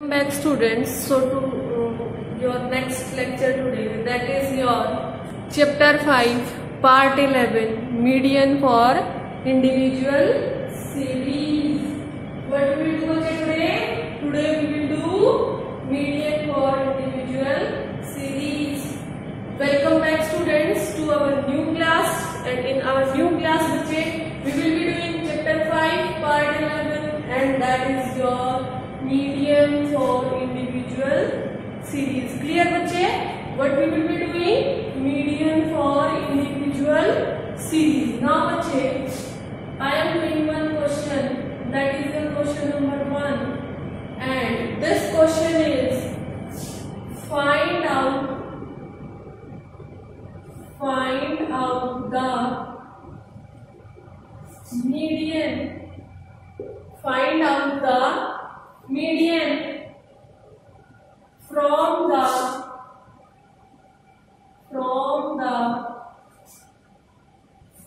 Back students, so to your next lecture today, that is your chapter 5 part 11 median for individual series. What we will do today? Today we will do median for individual series. Welcome back students to our new class, and in our new class we will be doing chapter 5 part 11, and that is your median for individual series. Clear बच्चे? What we will be doing? Median for individual series. Now बच्चे, I am doing one question. That is the question number 1, and this question is find out the median. Find out the median from the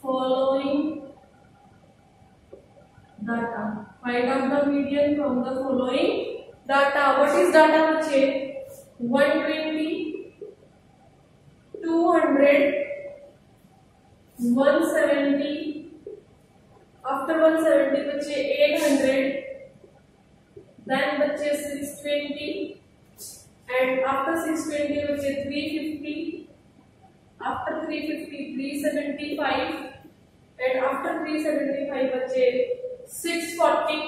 following data. Find out the median from the following data. What is data बच्चे? 120, 200, 170. After 170 बच्चे 800. Then बच्चे 620, and after 620 बच्चे 350, after 350 375, and after 375 बच्चे 640,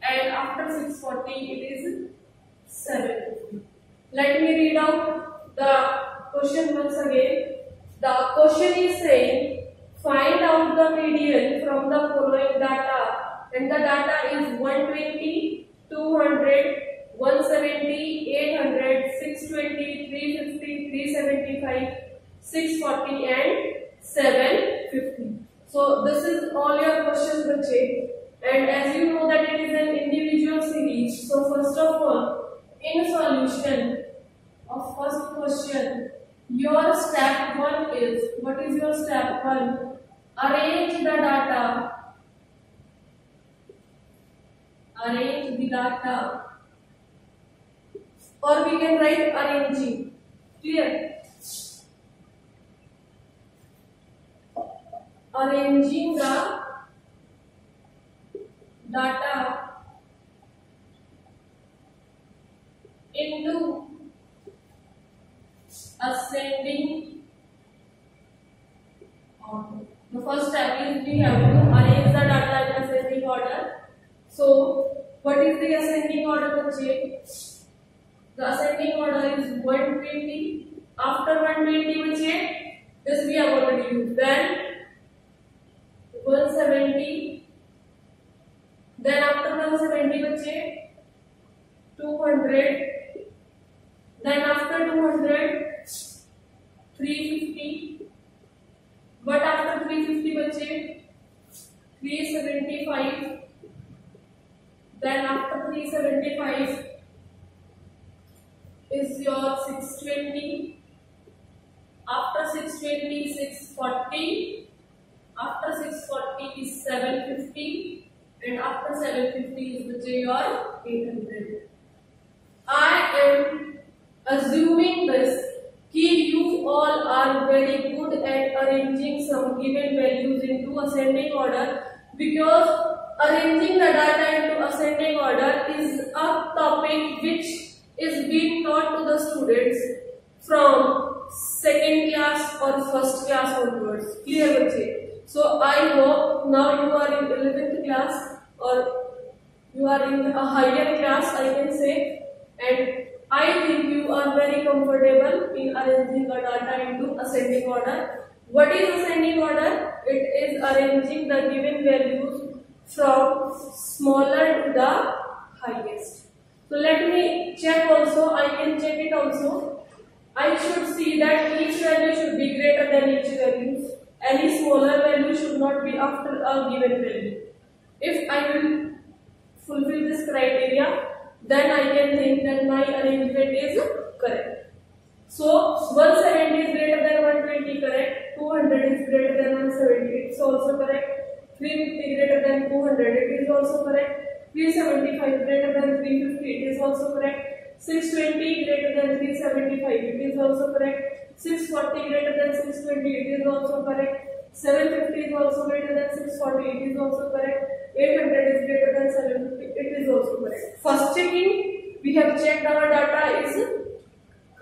and after 640 it is 750. Let me read out the question once again. The question is saying find out the median from the following data. And the data is 120, 200, 170, 800, 620, 350, 375, 640 and 750. So this is all your questions bache. And as you know that it is an individual series. So first of all, in solution of first question, your step 1 is, what is your step 1? Arrange the data. Arrange the data, or we can write arranging. Clear? Arranging the data into ascending order. The first step is we have to arrange the data in ascending order. So, what is the ascending order बच्चे? The ascending order is 120. After 120 बच्चे, this we have already used. Then 170. Then after 170 बच्चे 200. Then after 200 350. But after 350 बच्चे 375. Then after 375 is your 620. After 620 640. After 640 is 750, and after 750 is your 800. I am assuming this you all are very good at arranging some given values into ascending order, because arranging the data into ascending order is a topic which is being taught to the students from second class or first class onwards. Clear बच्चे? So I hope now you are in 11th class, or you are in a higher class, I can say, and I think you are very comfortable in arranging the data into ascending order. What is ascending order? It is arranging the given values from smaller to the highest. So let me check also. I can check it also. I should see that each value should be greater than each value. Any smaller value should not be after a given value. If I will fulfill this criteria, then I can think that my arrangement is correct. So 170 is greater than 120, correct. 200 is greater than 170, it's also correct. 350 greater than 200, it is also correct. 375 greater than 350, it is also correct. 620 greater than 375, it is also correct. 640 greater than 620, it is also correct. 750 is also greater than 640, it is also correct. 800 is greater than 750, it is also correct. First checking, we have checked our data is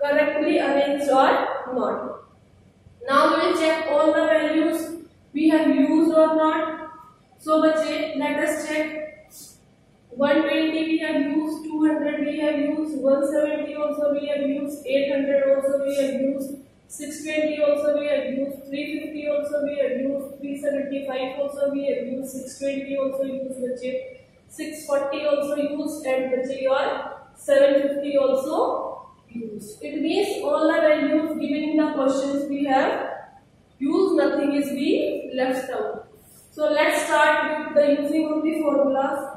correctly arranged or not. Now we will check all the values we have used or not. So bache, let us check. 120 we have used, 200 we have used, 170 also we have used, 800 also we have used, 620 also we have used, 350 also we have used, 375 also we have used, 620 also used bache, 640 also used, and bache your 750 also used. It means all the values given in the questions we have used, nothing is being left out. So let's start with the using of the formulas.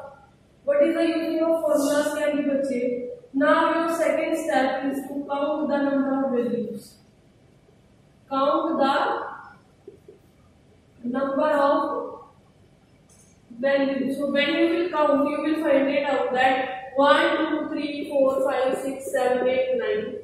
What is the using of formulas can be bache? Now your second step is to count the number of values. Count the number of values. So when you will count, you will find it out that 1, 2, 3, 4, 5, 6, 7, 8, 9.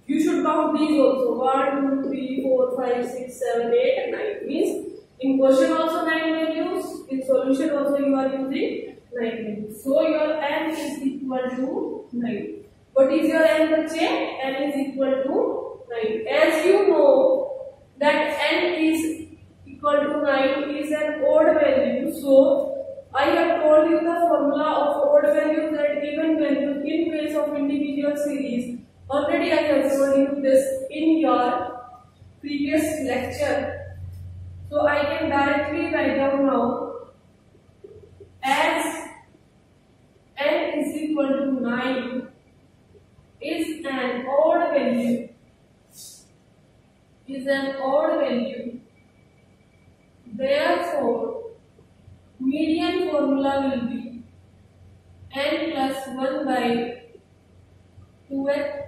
You should count these also. 1, 2, 3, 4, 5, 6, 7, 8, and 9. Means in question also 9 values. In solution also you are using 9 values. So your n is equal to 9. What is your n bache? N is equal to 9. As you know that n is equal to 9 is an odd value. So I have told you the formula of odd values and even values in place of individual series. Already I have told you this in your previous lecture. So I can directly write down now as n is equal to 9 is an odd value. Therefore, median formula will be n plus 1 by 2th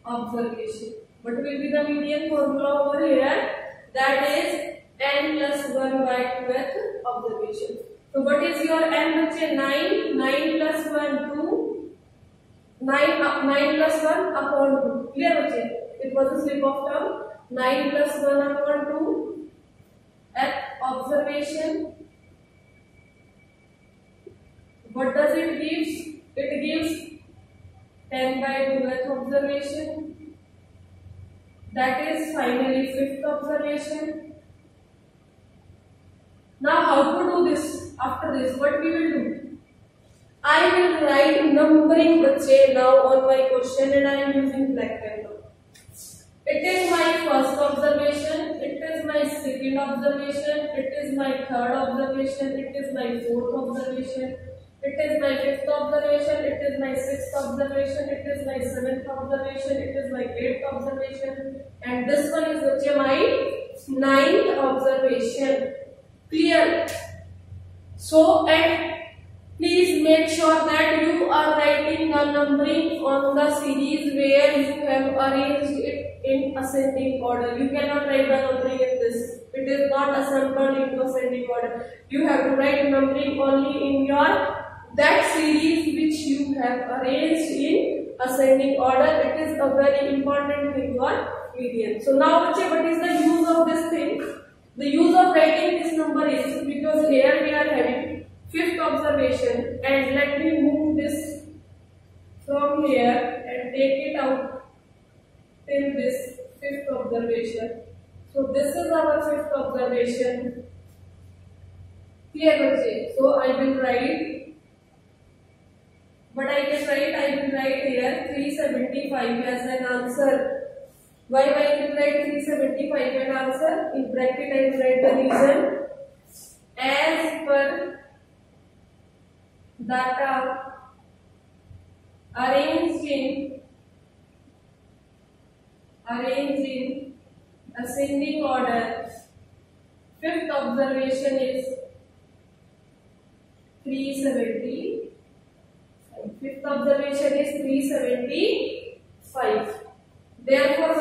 observation. What will be the median formula over here? That is n plus 1 by 2th observation. So what is your n bache? 9. 9 plus 1 2. 9 plus 1 upon 2. Clear bache? It was a slip of tongue. 9 plus 1 upon 2 at observation. What does it gives? It gives 10 by 2th observation. That is finally 5th observation. Now how to do this? After this, what we will do? I will write numbering bache now on my question, and I am using black pen now. It is my first observation, it is my second observation, it is my third observation, it is my fourth observation, it is my fifth observation, it is my sixth observation, it is my seventh observation, it is my eighth observation, and this one is bache my ninth observation. Clear? So, and please make sure that you are writing the numbering on the series where you have arranged it in ascending order. You cannot write the numbering in this. It is not assembled into ascending order. You have to write numbering only in your that series which you have arranged in ascending order. It is a very important thing for median. So now what is the use of this thing? The use of writing this number is because here we are having 5th observation, and let me move this from here and take it out till this 5th observation. So this is our 5th observation. Clear bache? So I will write, but I can write, I will write here 375 as an answer. Why I will write 375 as an answer? In bracket I will write the reason. As per data arranged in ascending order, 5th observation is 370. 5th observation is 375. Therefore,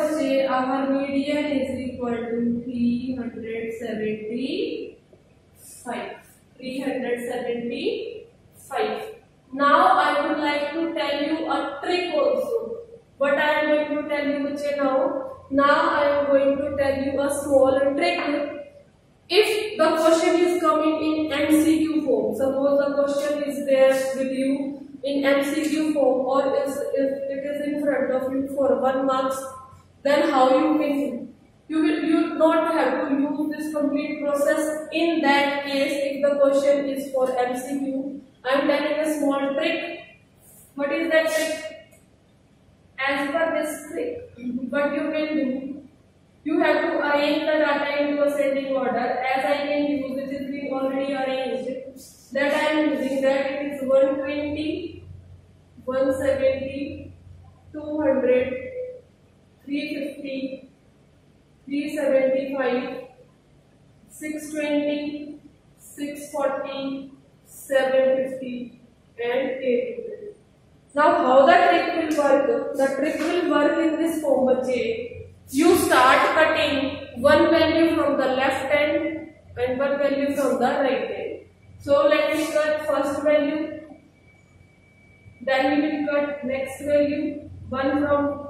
our median is equal to 375. 375. Now I tell you बच्चे now I am going to tell you a small trick. If the question is coming in MCQ form, suppose the question is there with you in MCQ form, or if it is in front of you for 1 mark, then how you can you not have to use this complete process. In that case, if the question is for MCQ, I am telling a small trick. What is that trick? As per this trick, what you can do, you have to arrange the data into ascending order. As I can use, it is being already arranged. That I am using, that it is 120, 170, 200, 350, 375, 620, 640, 750 and 800. Now how the trick will work? The trick will work in this form, बच्चे. You start cutting one value from the left hand and one value from the right hand. So let me cut first value, then we will cut next value, one from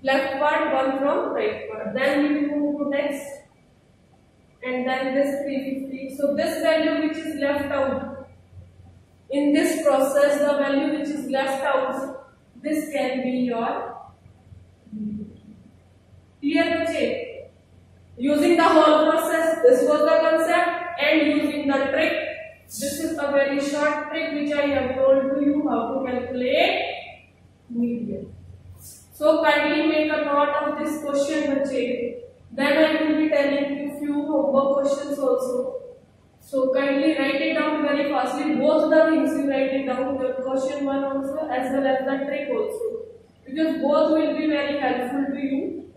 left part, one from right part. Then we will move to next, and then this 350. So this value which is left out in this process, the value which is left out, this can be your clear bachche. Using the whole process, this was the concept, and using the trick, this is a very short trick which I have told to you how to calculate median. So kindly make a note of this question, bachche. Then I will be telling you few homework questions also. So kindly write it down very fastly. Both the things you write it down, your question 1 also as well as the trick also, because both will be very helpful to you,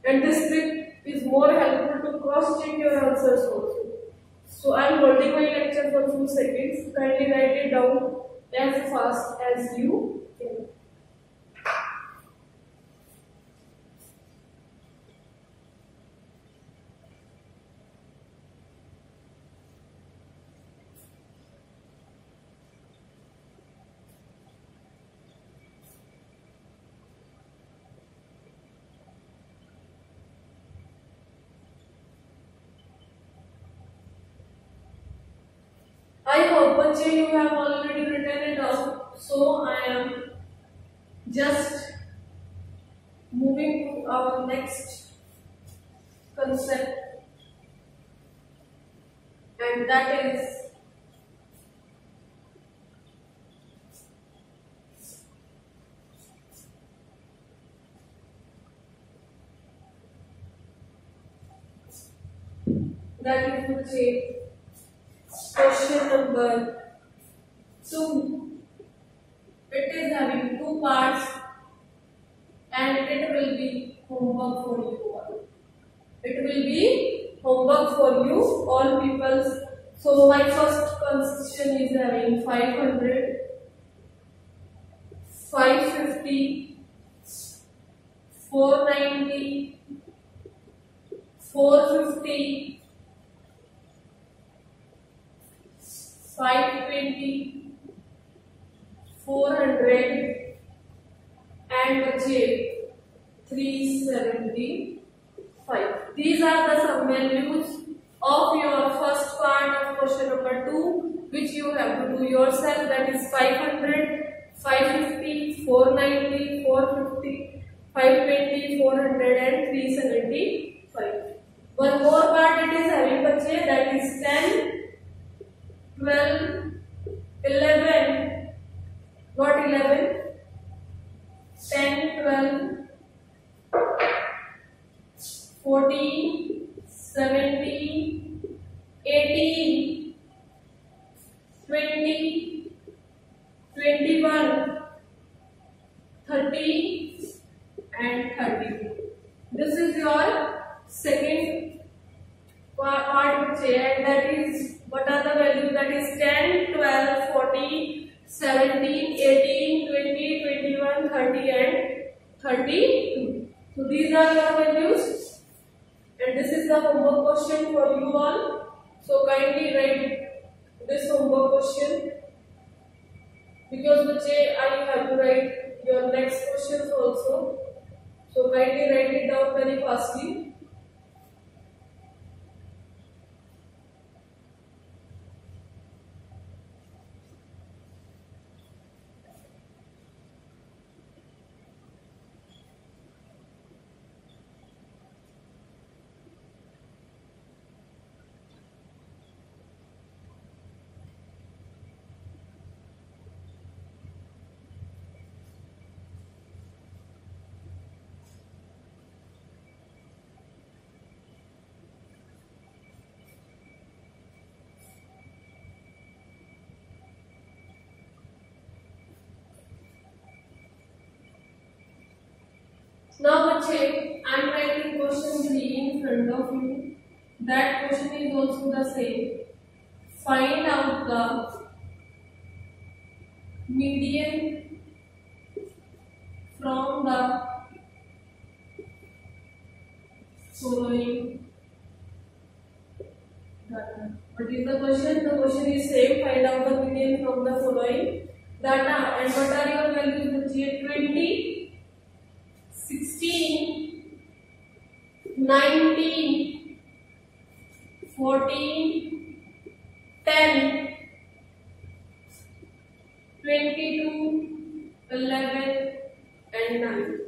and this trick is more helpful to cross check your answers also. So I am holding my lecture for 2 seconds. Kindly write it down as fast as you can. I hope बच्चे you have already written it down. So I am just moving to our next concept, and that is बच्चे question number 2. It is having 2 parts, and it will be homework for you all. It will be homework for you all peoples. So my first question is having 500, 550, 490, 450, 520, 400 and 375. These are the sum values of your first part of question number 2, which you have to do yourself. That is 500, 550, 490, 450, 520, 400 and 375. One more part it is having, that is 10, 12, 11, not 11, 10, 12, 14, 17, 18, 20, 21, 30 and 32. This is your second part, and that is, what are the values? That is 10, 12, 14, 17, 18, 20, 21, 30 and 32. So these are your values, and this is the homework question for you all. So kindly write this homework question, because I have to write your next questions also. So kindly write it down very fastly. Now बच्चे, I am writing question 3 in front of you. That question is also the same. Find out the median from the following data. What is the question? The question is same. Find out the median from the following data. And what are your values? बच्चे 20, 16, 19, 14, 10, 22, 11 and 9.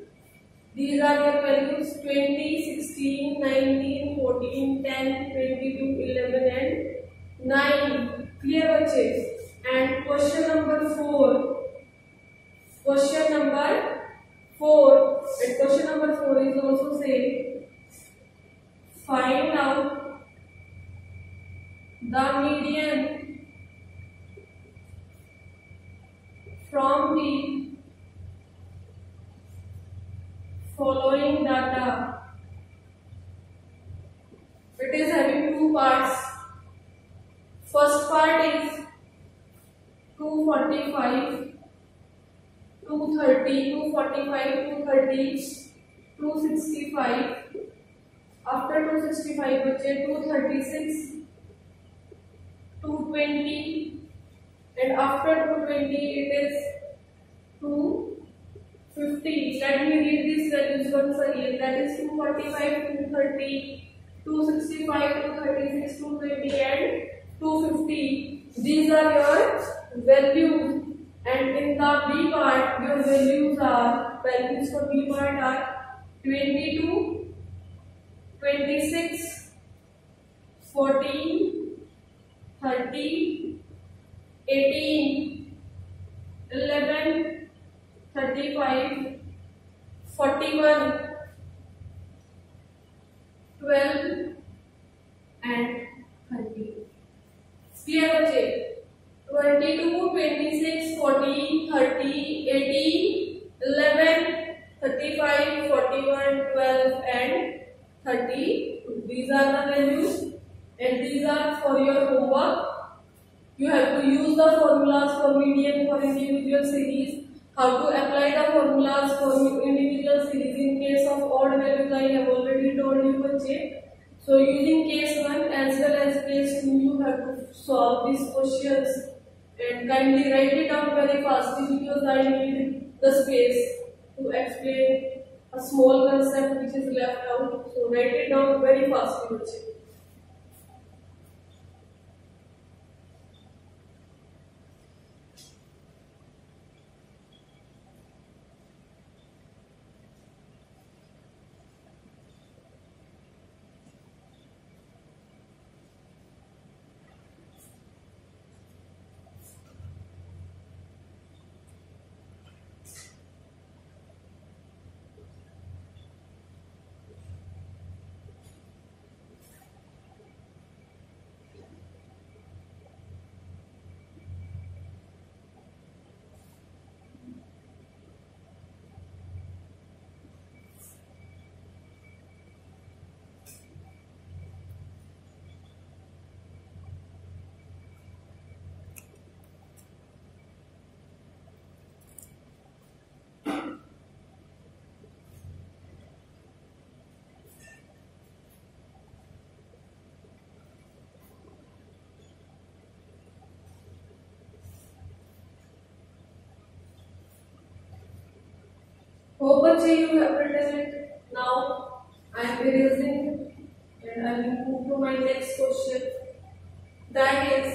These are your values 20, 16, 19, 14, 10, 22, 11 and 9. Clear बच्चे? And question number 4. Question number 4. And question number 4 is also same. Find out the median from the following data. It is having two parts. First part is 245, 230, 245, 230, 265. After 265, बच्चे 236, 220, and after 220 it is 250. Let me read these values once again. That is 245, 230, 265, 236, 220 and 250. These are your values. And in the B part, your values for B part are 22, 26, 14, 30, 18, 11, 35, 41, 12 and 30. Clear बच्चे? 22, 26, 14, 30, 18, 11, 35, 41, 12 and 30. These are the values and these are for your homework. You have to use the formulas for median for individual series. How to apply the formulas for individual series in case of odd values I have already told you बच्चे. So using case 1 as well as case 2 you have to solve these questions. And kindly write it down very fastly because I need the space to explain a small concept which is left out. So write it down very fastly. बच्चे you have written it. Now I am erasing and I will move to my next question. That is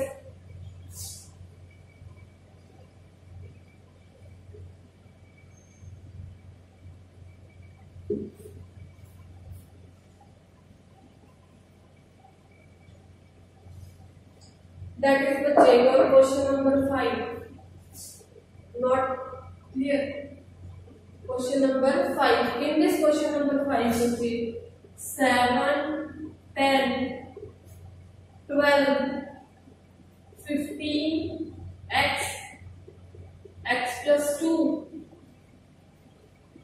बच्चे your question number 5. Not clear. Question number 5. In this question number 5, बच्चे 7, 10, 12, 15, x plus 2,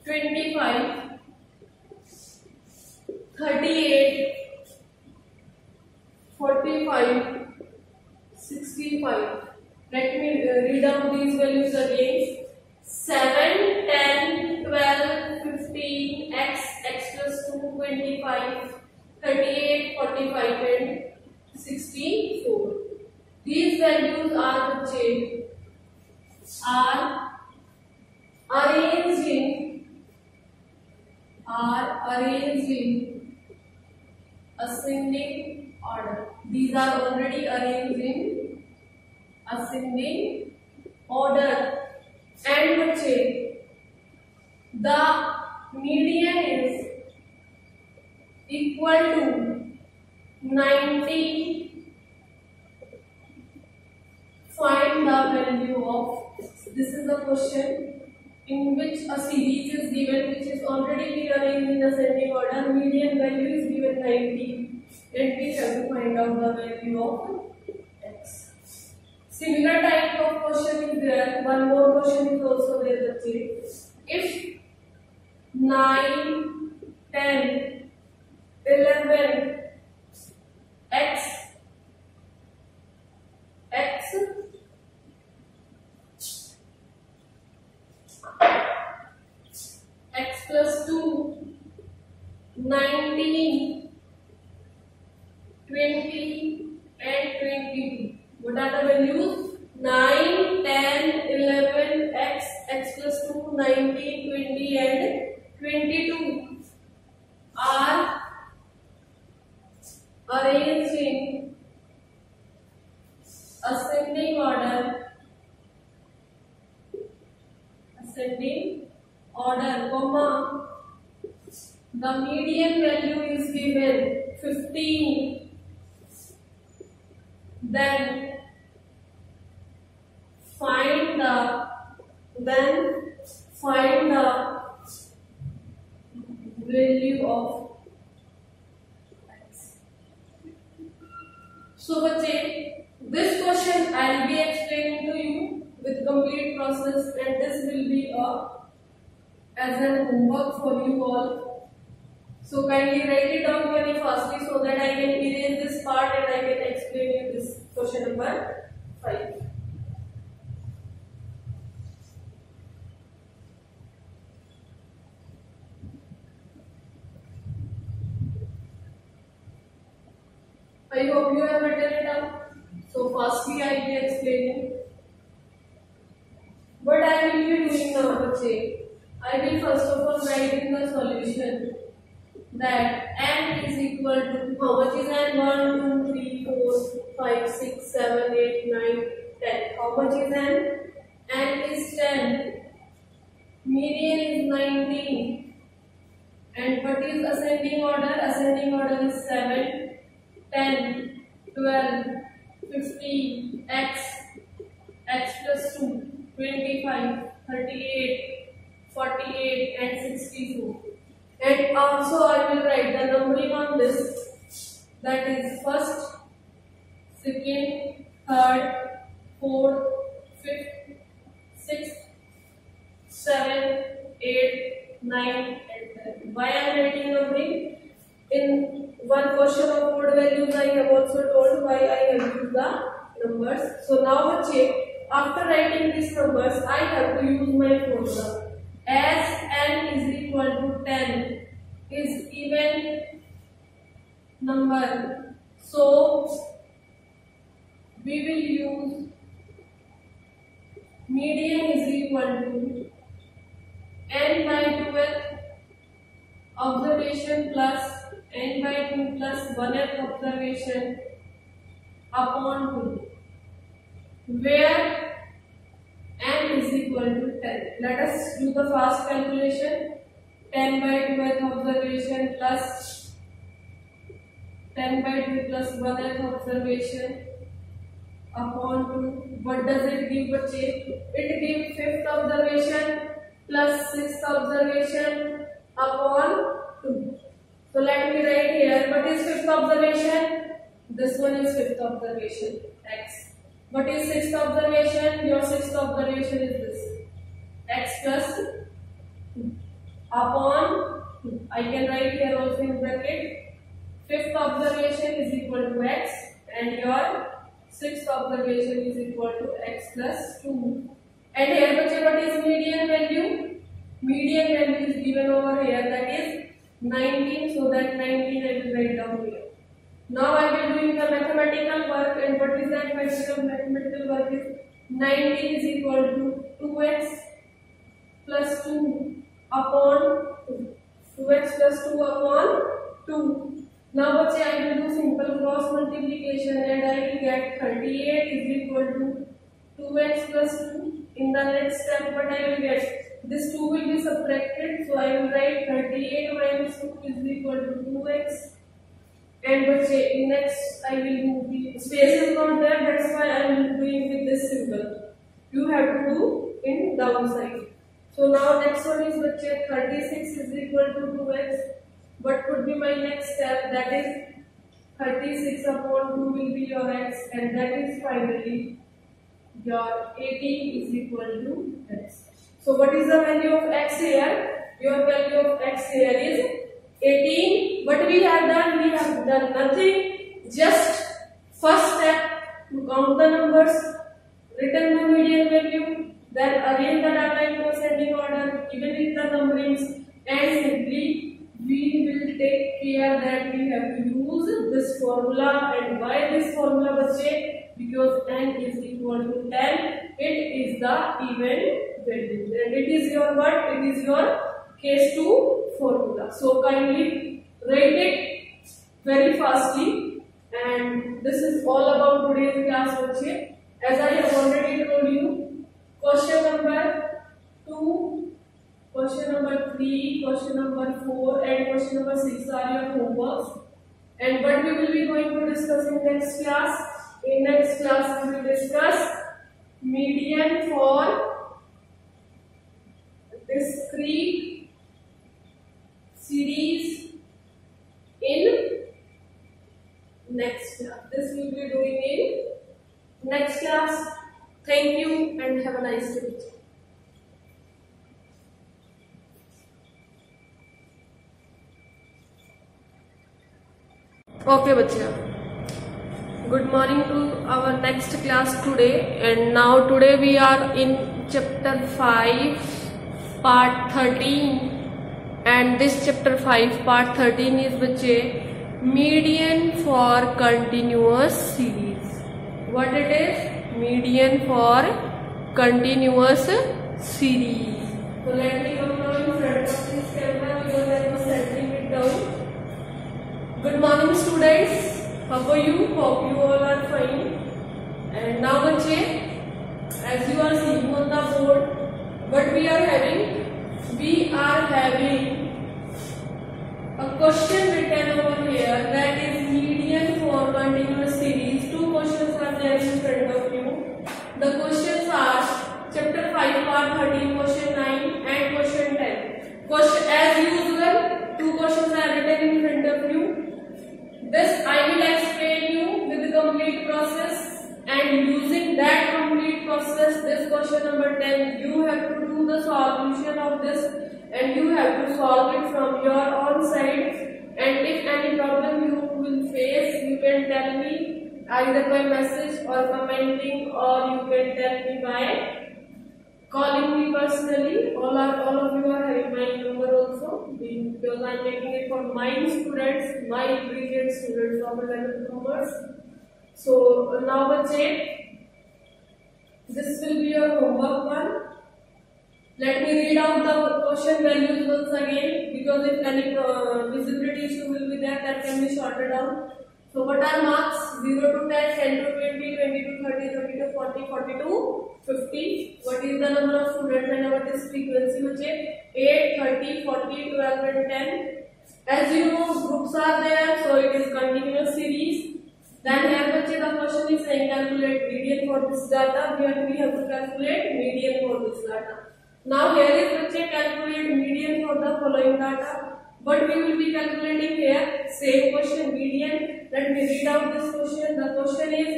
25, 38, 45, 65. Let me read out these values again. 7, 10, 12, 15, x plus 2, 25, 38, 45 and 64. These values are arranged in ascending order. These are already arranged in ascending order. And the median is equal to 90. Find the value of, this is the question in which a series is given which is already arranged in ascending order. Median value is given 90 and we have to find out the value of x. Similar type of question is there. One more question is also there. If 9, 10, 11, x plus 2, 19, 20 and 22. What are the values? 9, 10, 11, x plus 2, 19, 20 and 22 are arranged in ascending order, comma, the median value is given 15. Then find the value of x. So बच्चे, this question I will be explaining to you with complete process, and this will be as an homework for you all. So kindly write it down very fastly so that I can erase this part and I can explain you this question number 5. I hope you have written it down. So firstly I will be explaining. What I will be doing now, बच्चे, I will first of all write in the solution that n is equal to, how much is n? 1, 2, 3, 4, 5, 6, 7, 8, 9, 10. How much is n? N is 10. Median is 19. And what is ascending order? Ascending order is 7, 10, 12, 15, x plus 2, 25, 38, 48 and 62. And also I will write the numbering on this, that is first, second, third, fourth, fifth, sixth, 7, 8, 9 and 10. Why I am writing numbering? In one question of code values I have also told why I have used the numbers. So now after writing these numbers I have to use my formula. As n is equal to 10 is even number, so we will use median is equal to n by 12 2 plus 1th observation upon 2, where n is equal to 10. Let us do the fast calculation. 10 by 2th observation plus 10 by 2 plus 1th observation upon 2. What does it give, बच्चे? It gives 5th observation plus 6th observation upon 2. So let me write here. What is 5th observation? This one is 5th observation, x. What is 6th observation? Your 6th observation is this, x plus 2 upon 2. I can write here also in bracket. 5th observation is equal to x and your 6th observation is equal to x plus 2. And here what is median value? Median value is given over here, that is 19. So that 19 I will write down here. Now I will doing the mathematical work, and what is that mathematical work is 19 is equal to 2x plus 2 upon 2. 2x plus 2 upon 2. Now बच्चे I will do simple cross multiplication and I will get 38 is equal to 2x plus 2. In the next step what I will get? This 2 will be subtracted, so I will write 38 minus 2 is equal to 2x. And बच्चे in next I will move the space is not there, that's why I am doing with this symbol. You have to do in downside. So now next one is बच्चे 36 is equal to 2x. What could be my next step? That is 36 upon 2 will be your x, and that is finally your 18 is equal to x. So what is the value of x here? Your value of x here is 18. What we have done? We have done nothing. Just first step to count the numbers, return the median value, then arrange the data in ascending order, even with the numberings, and simply we will take care that we have to use this formula. And why this formula, बच्चे? Because n is equal to 10. It is the even value, and it is your what? It is your case 2 formula. So kindly write it very fastly. And this is all about today's class, बच्चे. As I have already told you, question number 2, question number 3, question number 4 and question number 6 are your homeworks. And what we will be going to discuss in next class? In next class we will discuss median for discrete series in next class. This we will be doing in next class. Thank you and have a nice day. Okay, bachcha. Good morning to our next class today. And now today we are in chapter 5, part 13. And this chapter 5, part 13 is bachche median for continuous series. What it is? Median for continuous series. So let me come now in front of this camera because I was setting it down. Good morning students, how are you? Hope you all are fine. And now बच्चे, as you are seeing on the board, what we are having? We are having a question written over here, that is median for continuous series. Two questions are there in front of you. The questions are chapter 5 part 13 question 9 and question 10. Question as usual, two questions are written in front of you. This I will explain you with the complete process, and using that complete process, this question number 10, you have to do the solution of this and you have to solve it from your own side. And if any problem you will face, you can tell me either by message or commenting, or you can tell me by calling me personally. All of you are having my number also, because I am making it for my students, my brilliant students of 11th commerce. So now बच्चे, this will be your homework one. Let me read out the question values once again, because if any visibility issue will be there, that can be sorted out. So what are marks? 0 to 10, 10 to 20, 20 to 30, 30 to 40, 40 to 50. What is the number of students and what is frequency? Which is 8, 30, 40, 12 and 10. As you know, groups are there, so it is continuous series. Then here the question is saying calculate median for this data. Here we have to calculate median for this data. Now here is calculate median for the following data. But we will be calculating here same question median. Let me read out this question. The question is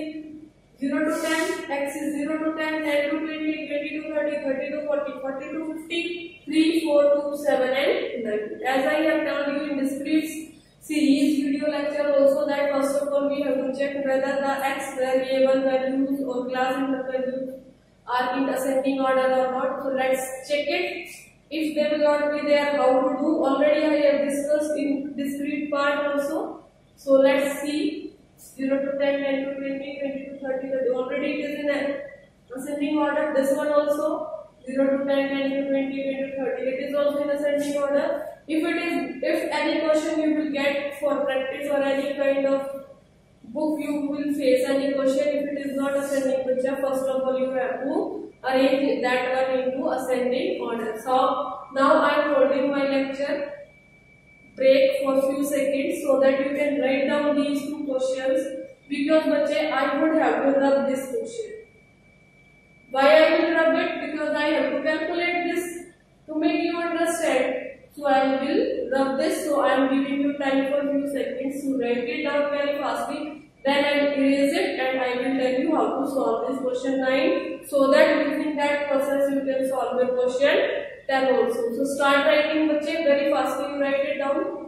0 to 10, x is 0 to 10, 10 to 20, 20 to 30, 30 to 40, 40 to 50, 3, 4 to 7 and 9. As I have told you in discrete series video lecture also, that first of all we have to check whether the x variable values or class inter values are in ascending order or not. So let's check it. If they will not be there, how to do? Already I have discussed in discrete part also. So let's see. 0 to 10, 10 to 20, 20 to 30, 30. Already it is in ascending order. This one also 0 to 10, 10 to 20, 20 to 30. It is also in ascending order. If any question you will get for practice or any kind of book you will face any question, if it is not ascending picture, first of all you have to arrange that one into ascending order. So now I am holding my lecture break for few seconds so that you can write down these two questions, because I would have to rub this question. Why I will rub it? Because I have to calculate this to make you understand. So I will rub this. So I am giving you time for few seconds to write it down very fastly. Then I will erase it and I will tell you how to solve this question 9, so that using that process you can solve the question 10 also. So start writing very fastly, you write it down.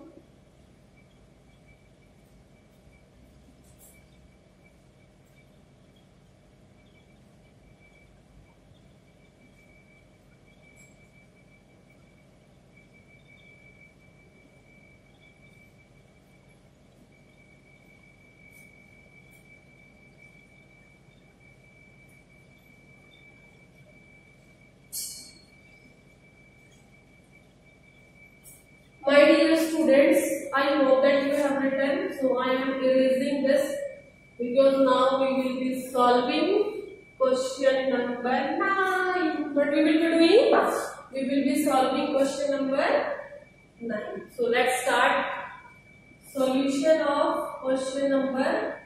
My dear students, I hope that you have written. So I am erasing this, because now we will be solving question number 9. What we will be doing? We will be solving question number 9. So let's start. Solution of question number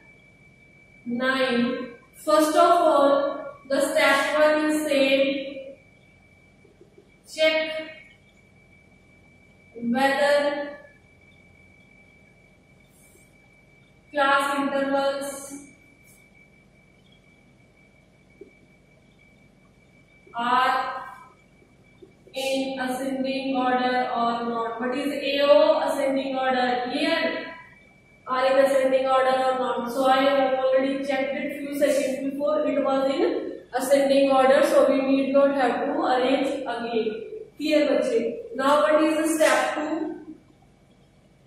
9. First of all, the step 1 is saying check whether class intervals are in ascending order or not. What is AO? Ascending order. Here are in ascending order or not. So I have already checked it few seconds before. It was in ascending order, so we need not have to arrange again. Here bache. Now what is the step 2?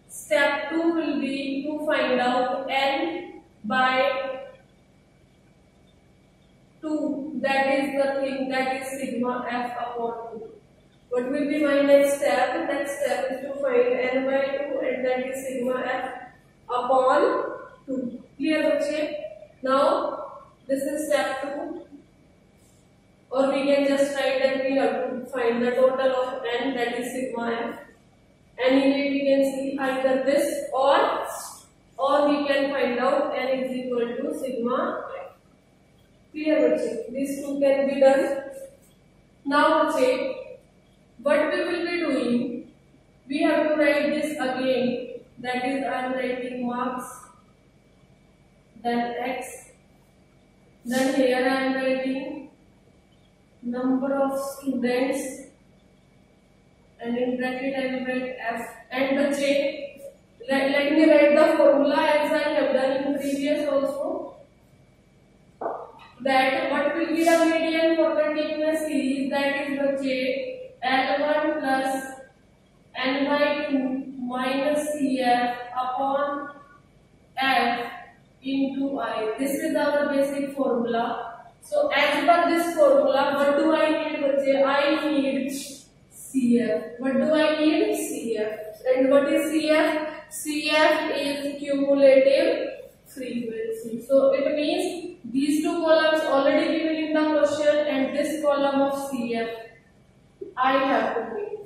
Step 2 will be to find out n by 2. That is the thing, that is sigma f upon 2. What will be my next step? Next step is to find n by 2, and that is sigma f upon 2. Clear bache? Now this is step 2. Or we can just write that we have to find the total of n, that is sigma f. And in it we can see either this or we can find out n is equal to sigma f. Clear bache? These two can be done. Now bache, what we will be doing, we have to write this again. That is, I am writing marks, then x, then here I am writing number of students, and in bracket I will write f, and the J. Let me write the formula as I have done in previous also. That what will be the median for continuous series? That is the J L1 plus n by 2 minus CF upon f into I. This is our basic formula. So as per this formula, what do I need? I need CF. What do I need? CF. And what is CF? CF is cumulative frequency. So it means these two columns already given in the question, and this column of CF I have to make.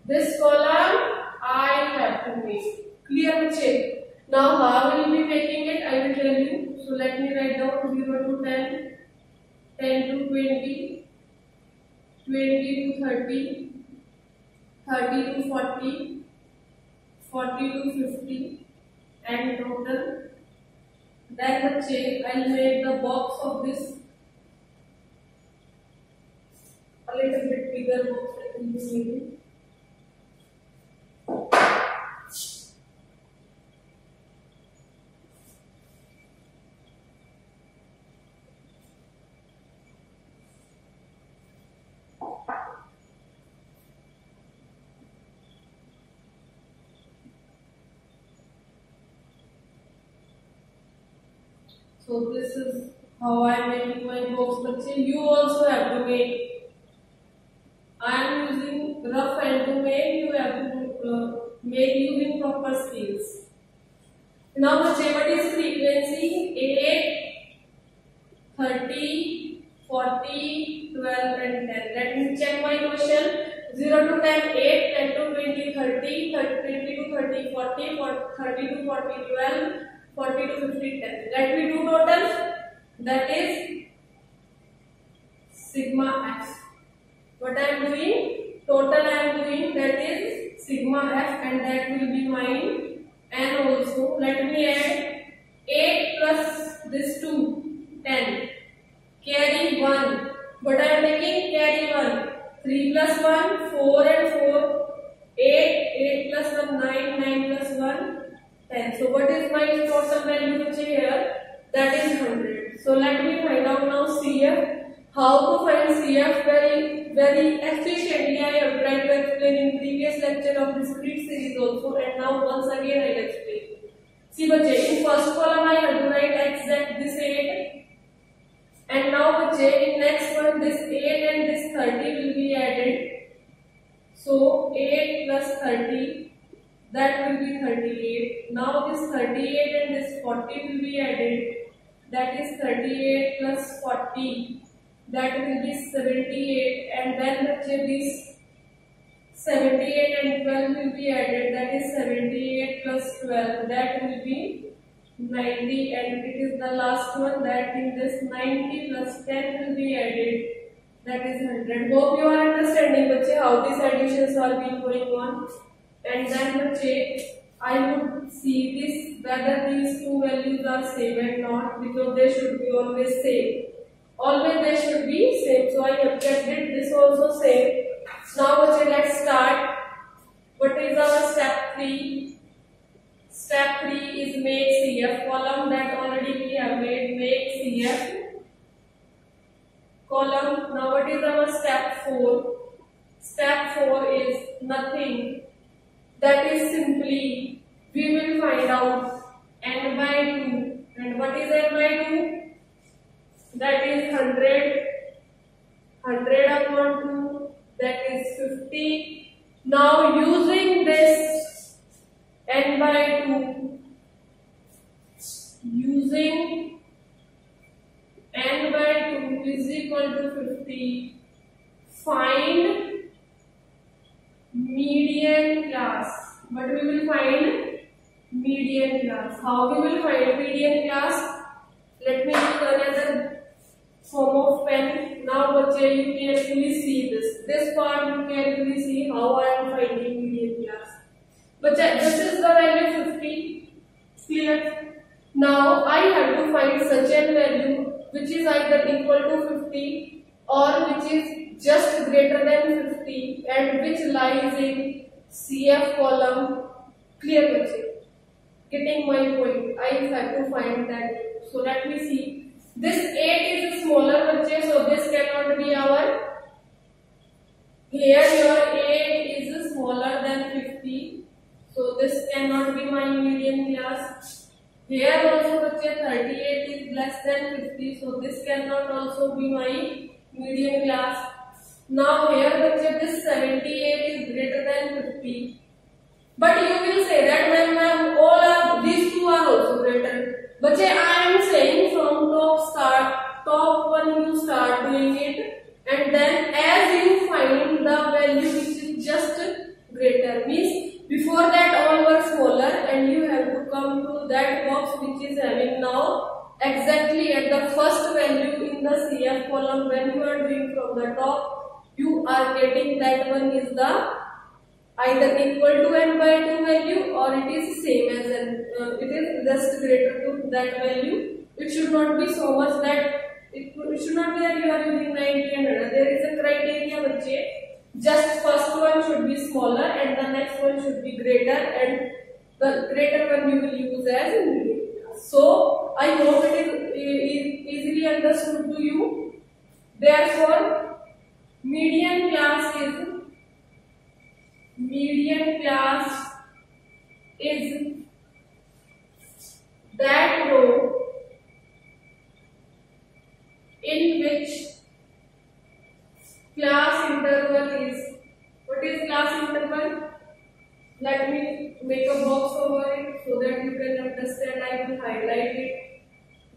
This column I have to make. Clear? Check. Now how will we be making it? I will tell you. So let me write down 0 to 10, 10 to 20, 20 to 30, 30 to 40, 40 to 50, and total. Then the check, I will make the box of this a little bit bigger box. I will use it. So this is how I make my box. But you also have to make. I am using rough hand to make. You have to make using proper scales. Now what is frequency? 8, 30, 40, 12 and 10. Let me check my question. 0 to 10, 8, 10 to 20, 30, 20 to 30, 40, 30 to 40, 12, 40 to 50, 10. Let me do totals. That is sigma f. What I am doing? Total I am doing, that is sigma f, and that will be mine. And also let me add 8 plus this 2, 10. Carry 1. What I am taking? Carry 1. 3 plus 1, 4 and 4. 8 plus 1, 9, 9 plus 1, 10. So what is my total value which is here? That is 100. So let me find out now CF. How to find CF? Very efficiently I have tried to explain in previous lecture of discrete series also, and now once again I will explain. See bache, in first column I have to write exact this 8, and now bache, in next one this 8 and this 30 will be added. So 8 plus 30, that will be 38. Now this 38 and this 40 will be added. That is 38 plus 40. That will be 78, and then this 78 and 12 will be added. That is 78 plus 12. That will be 90, and it is the last one. That in this 90 plus 10 will be added. That is 100. Hope you are understanding, bache, how these additions are being going on. And then bache, I would see this whether these two values are same and not, because they should be always same. Always they should be same. So I have kept it this also same. Now let's start. What is our step 3? Step 3 is make CF column. That already we have made. Make CF column. Now what is our step 4? Step 4 is nothing. That is simply we will find out n by 2. And what is n by 2? That is 100, 100 upon 2, that is 50. Now using this n by 2, using n by 2 is equal to 50, find median class. But we will find median class. How we will find median class? Let me use another form of pen. Now bache, you can actually see this. This part you can actually see how I am finding median class. Bache, this is the value 50. Clear? Now I have to find such a value which is either equal to 50 or which is just greater than 50 and which lies in CF column. Clear bache? Getting my point. I have to find that. So let me see. This 8 is smaller bache, so this cannot be our. Here your 8 is smaller than 50, so this cannot be my median class. Here also bache 38 is less than 50, so this cannot also be my median class. Now here bache this 78 But you will say that when all are these two are also greater. But I am saying from top one you start doing it, and then as you find the value which is just greater, means before that all were smaller, and you have to come to that box which is having now exactly at the first value in the CF column. When you are doing from the top, you are getting that one is the either equal to n by 2 value, or it is same as it is just greater to that value. It should not be so much that it should not be that you are using 90 and 100. There is a criteria which just first one should be smaller and the next one should be greater, and the greater one you will use as median. So I hope it is easily understood to you. Therefore, median class is that row in which class interval is, what is class interval? Let me make a box over it so that you can understand. I will highlight it.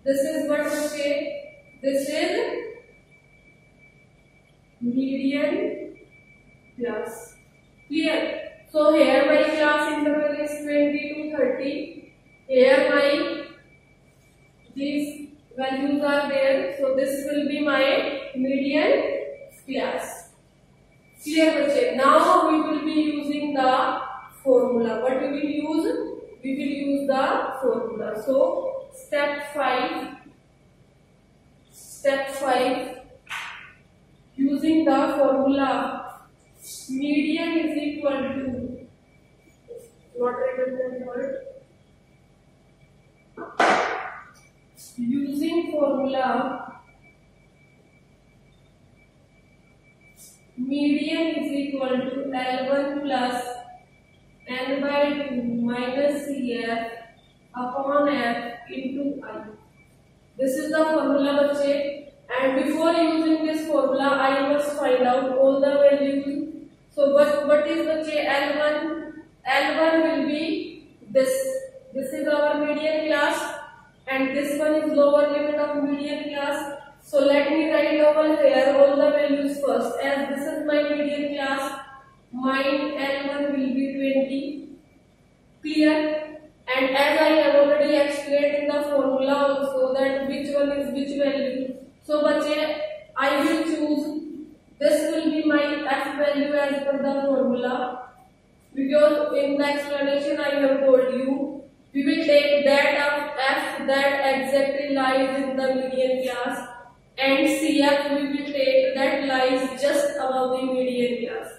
This is what we say. This is median class. Clear? So here my class interval is 20 to 30. Here my these values are there. So this will be my median class. Clear, bache? Now we will be using the formula. What we will use? We will use the formula. So step 5. Using the formula, median is equal to, not written word. Using formula, median is equal to L1 plus n by 2 minus CF upon F into I. This is the formula, bache. And before using this formula, I must find out all the values. So what is bache L1? L1 will be this. This is our median class, and this one is lower limit of median class. So let me write over here all the values first. As this is my median class, mine L1 will be 20. Clear? And as I have already explained in the formula also that which one is which value. So bache, I will choose, this will be my F value as per the formula, because in the explanation I have told you, we will take that of F that exactly lies in the median class, and CF we will take that lies just above the median class.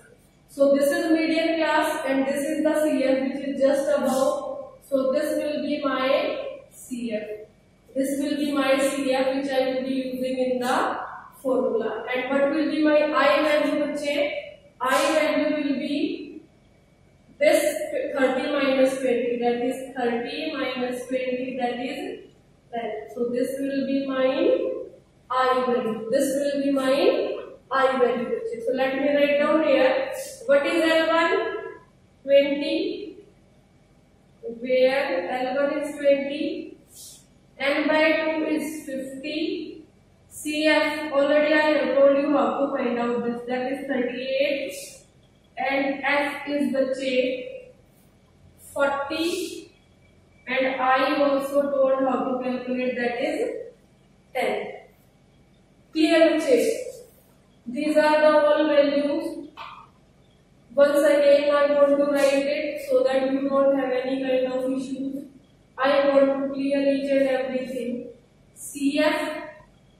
So this is median class and this is the CF which is just above. So this will be my CF. This will be my CF which I will be using in the formula. And what will be my I value, bache? I value will be this 30 minus 20, that is 30 minus 20, that is 10. So this will be my I value. This will be my I value, bache. So let me write down here. What is L1? 20. Where L1 is 20. N by 2 is 50. CF, already I have told you how to find out this, that is 38. And F is bache 40. And I also told how to calculate, that is 10. Clear, bache? These are the all values. Once again I want to write it so that you don't have any kind of issues. I want to clear each and everything. CF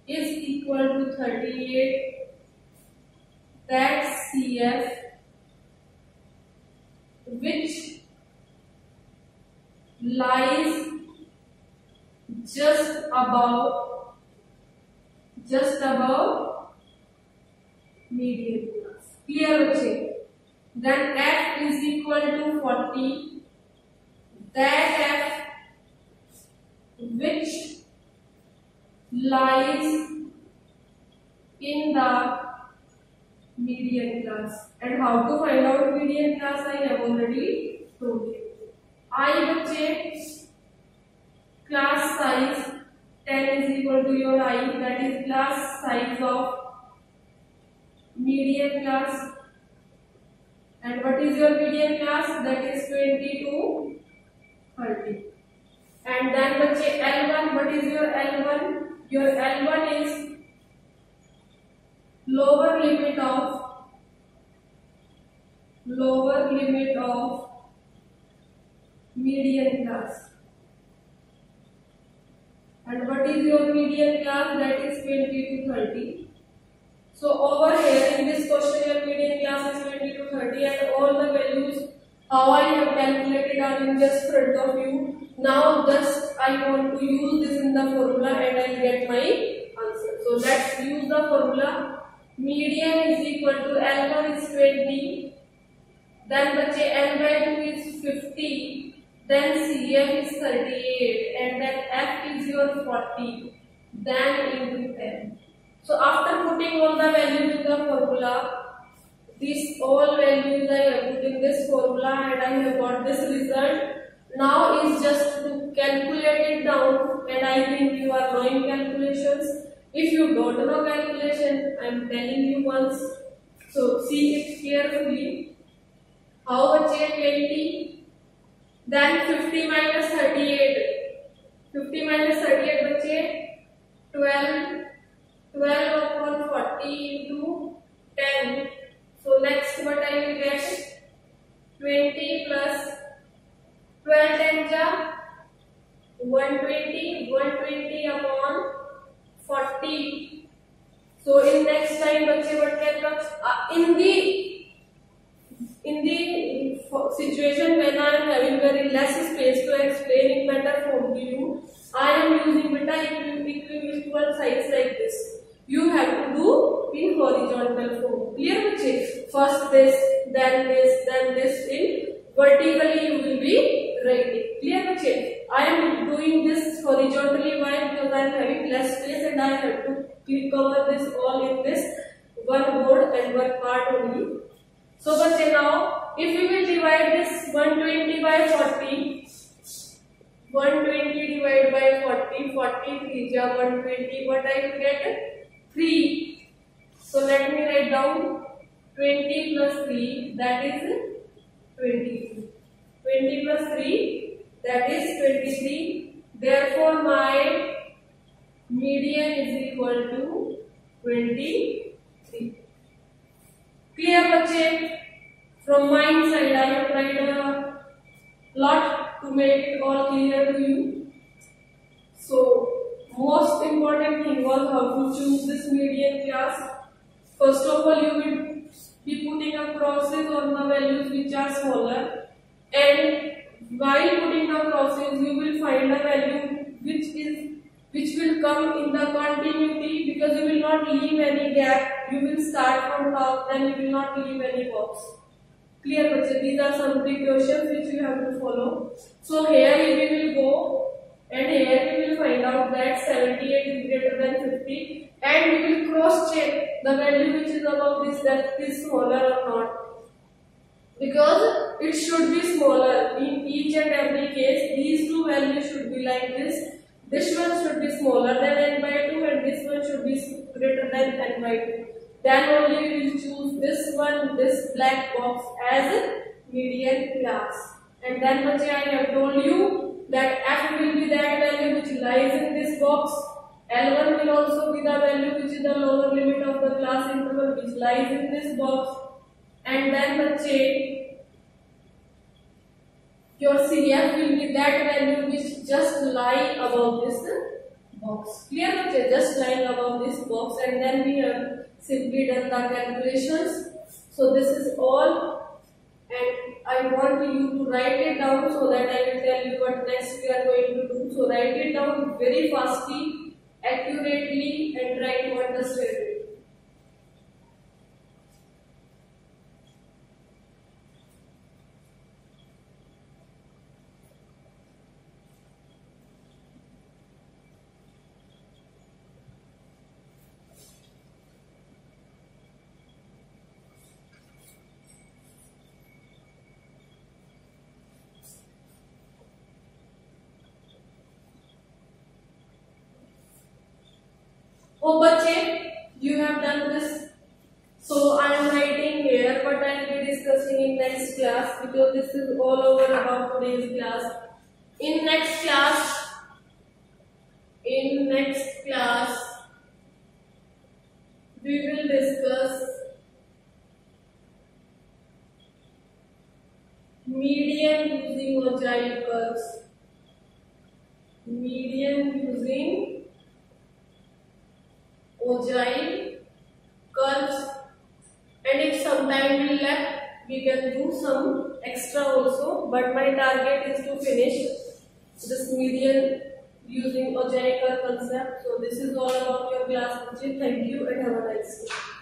is equal to 38. That CF which lies just above median class. Clear, bache? Then F is equal to 40. That F which lies in the median class. And how to find out median class I have already तो I बच्चे class size 10 is equal to your I, that is class size of median class. And what is your median class? That is 20 to 30. And then बच्चे L1, what is your L1? Your L1 is lower limit of median class. And what is your median class? That is 20 to 30. So over here in this question your median class is 20 to 30 and all the values how I have calculated are in just front of you. Now just I want to use this in the formula and I get my answer. So let's use the formula. Median is equal to L1 is 20, then बच्चे L by 2 is 50, then CF is 38 and then F is your 40, then into 10. So after putting all the values in the formula, these all values I have put in this formula and I have got this result. Now is just to calculate it down and I think you are knowing calculations. If you don't know calculation, I am telling you once. So see it carefully. How much is 20? Then 50 minus 38. 50 minus 38 बच्चे 12 upon 40 into 10. So next what I will get? 20 plus 12 10 ja 120 upon 40. So in next time बच्चे what can come? In the situation when I am having very less space to explain in better form to you, I am using beta equivalent size like this. You have to do in horizontal form. Clear बच्चे? First this, then this, then this. In vertically you will be writing. Clear बच्चे? I am doing this horizontally. Why? Because I am having less space and I have to cover this all in this one board and one part only. So बच्चे now if we will divide this 120 by 40, 120 divided by 40, 40 3 ja 120, what I will get? 3. So let me write down 20 plus 3, that is 23. 20 plus 3, that is 23. Therefore my median is equal to 23. Clear बच्चे? From my side I have tried a lot to make it all clear to you. So most important thing was how to choose this median class. First of all you will be putting a crosses on the values which are smaller, and while putting the crosses you will find a value which will come in the continuity, because you will not leave any gap. You will start from top, then you will not leave any box. Clear बच्चे? These are some precautions which you have to follow. So here we will go and here we will find out that 78 is greater than 50 and we will cross check the value which is above this, that is smaller or not, because it should be smaller in each and every case. These two values should be like this. This one should be smaller than n by 2 and this one should be greater than n by 2. Then only we will choose this one, this black box as median class. And then I have told you that f will be that value which lies in this box. L1 will also be the value which is the lower limit of the class interval which lies in this box. And then your CF will be that value which just lie above this box. Clear? Just lying above this box, and then we have simply done the calculations. So this is all, and I want you to write it down so that I will tell you what next we are going to do. So write it down very fastly, accurately, and try to understand it. Oh, bache, you have done this. So I am writing here, but I will be discussing in next class because this is all over about today's class. In next class, we will discuss median using ogive curves. Median using ogive curves. And if some time will left, we can do some extra also. But my target is to finish this median using ogive curve concept. So this is all about your class. Thank you and have a nice day.